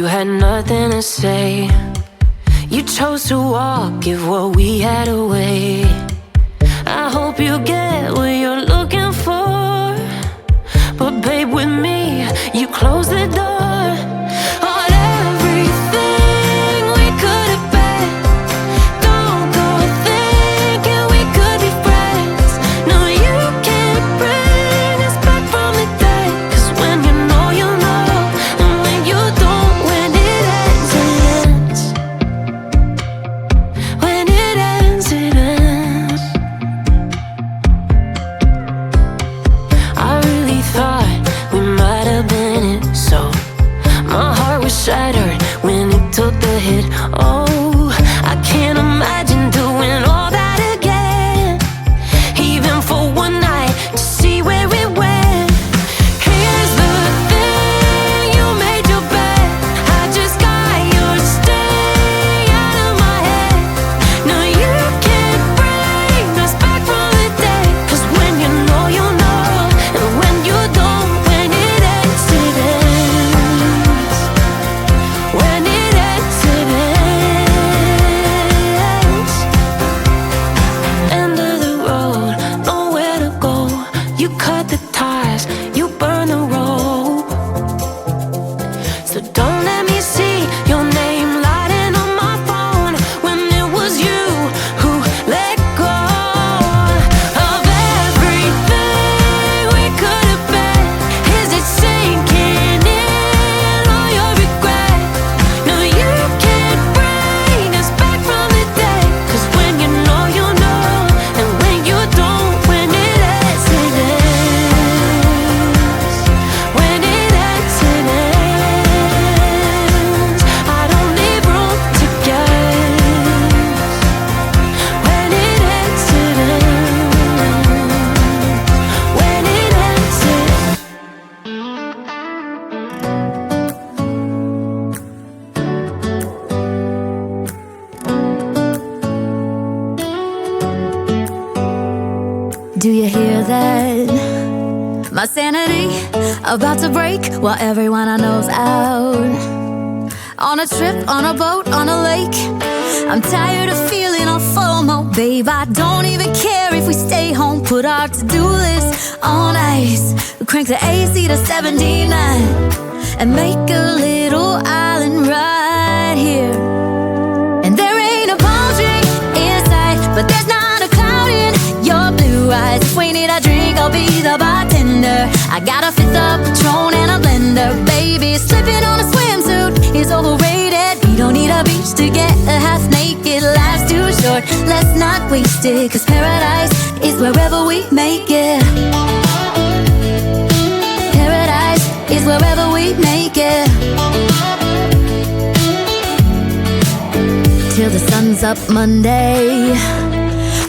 you had nothing to say. You chose to walk, give what we had away. I hope you get what you're looking for, but babe, with me, you close the door on everything we could have been. Don't go thinking we could be friends. No, you can't bring us back from the dead. 'Cause when you know, you know, and when you don't, when it ends, it ends. When it ends, it ends. I really thought we might have been it, so my heart was shattered when it took the hit. Oh, I can't imagine doing all that again, even for one night to see where it went. Here's the thing, you made your bed, I just got your stay out of my head. No, you can't bring us back from the dead. 'Cause when you know, you know, and when you don't, when it ends, it ends. When it ends, it ends. End of the road, nowhere to go. You cut the ties, you burn the rope. So don't let me see your name lighting on my phone when it was you who let go of everything we could have been. Is it sinking in all your regret? No, you can't bring us back from the dead. 'Cause when you know, you know, and when you don't, when it ends, it ends. When it ends, it ends. I don't leave room to guess. When it ends, it ends. When it ends, it Do you hear that? My sanity about to break while everyone I know's out. On a trip, on a boat, on a lake. I'm tired of feeling all FOMO, babe. I don't even care if we stay home. Put our to-do list on ice. Crank the AC to 79 and make a little island right here. And there ain't a palm tree in sight, but there's not a cloud in your blue eyes. If we need a drink, I'll be the bartender. I got a fifth of Patron and a blender. Baby, slipping on a swimsuit is overrated. We don't need a beach to get a half naked. Life's too short, let's not waste it. 'Cause paradise is wherever we make it. Paradise is wherever we make it. Till the sun's up Monday,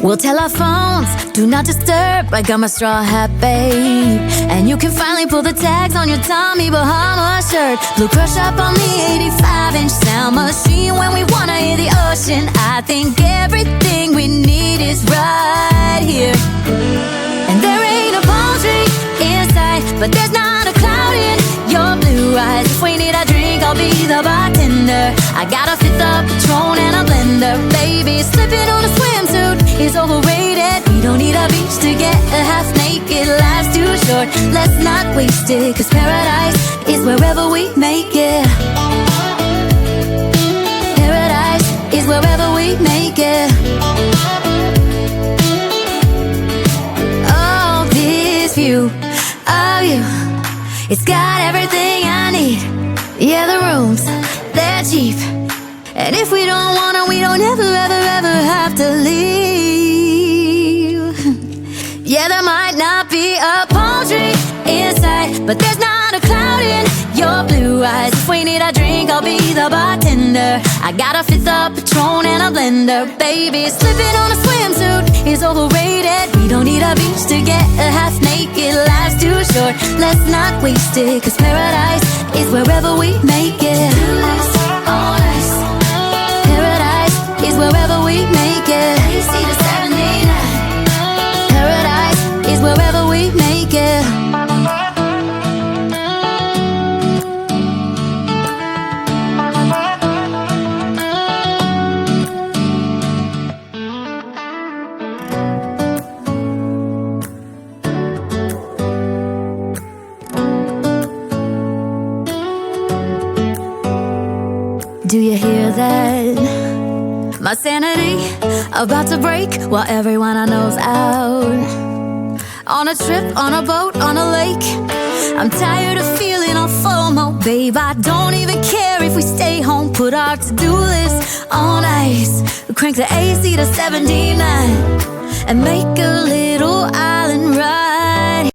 we'll tell our phones, do not disturb. I got my straw hat, babe. And you can finally pull the tags on your Tommy Bahama shirt. Blue crush up on the 85-inch sound machine when we wanna hear the ocean. I think everything we need is right here. And there ain't a palm tree in sight, but there's not a cloud in your blue eyes. If we need a drink, I'll be the bartender. I got a fifth of Patron and a blender. Baby, slipping on a swimsuit is overrated. We don't need a beach to get a half naked. Life's too short, let's not waste it. 'Cause paradise is wherever we make it. Paradise is wherever we make it. Oh, this view of you, it's got everything I need. Yeah, the rooms, they're cheap. And if we don't wanna, we don't ever, ever, ever have to leave. Yeah, there might not be a palm tree in sight, but there's not a cloud in your blue eyes. If we need a drink, I'll be the bartender. I got a fifth of Patron and a blender. Baby, slipping on a swimsuit is overrated. We don't need a beach to get a half naked. Life's too short, let's not waste it. 'Cause paradise is wherever we make it. On ice. Paradise is wherever we make it. AC to 79. Paradise is wherever we make it. do you hear that? My sanity about to break while everyone I know's out. On a trip, on a boat, on a lake. I'm tired of feeling all FOMO, babe. I don't even care if we stay home. Put our to-do list on ice. We crank the AC to 79 and make a little island ride.